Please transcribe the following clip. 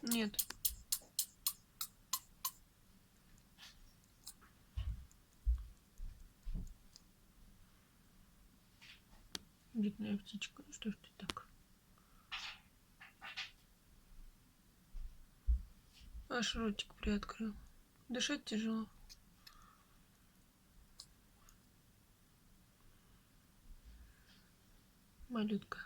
Нет. Бедная птичка, ну что ж ты так? Аж ротик приоткрыл. Дышать тяжело. Малютка.